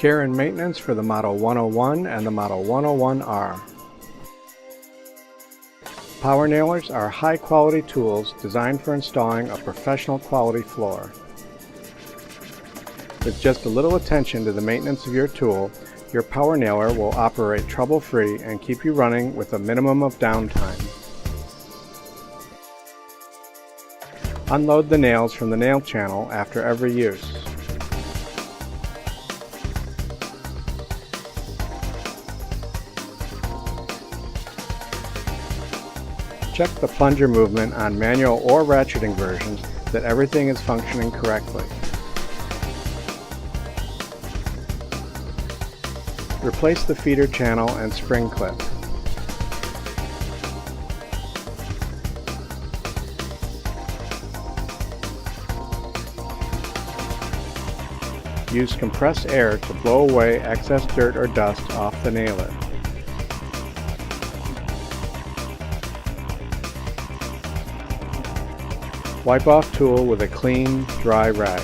Care and maintenance for the Model 101 and the Model 101R. Powernailers are high-quality tools designed for installing a professional quality floor. With just a little attention to the maintenance of your tool, your Powernailer will operate trouble-free and keep you running with a minimum of downtime. Unload the nails from the nail channel after every use. Check the plunger movement on manual or ratcheting versions that everything is functioning correctly. Replace the feeder channel and spring clip. Use compressed air to blow away excess dirt or dust off the nailer. Wipe off tool with a clean, dry rag.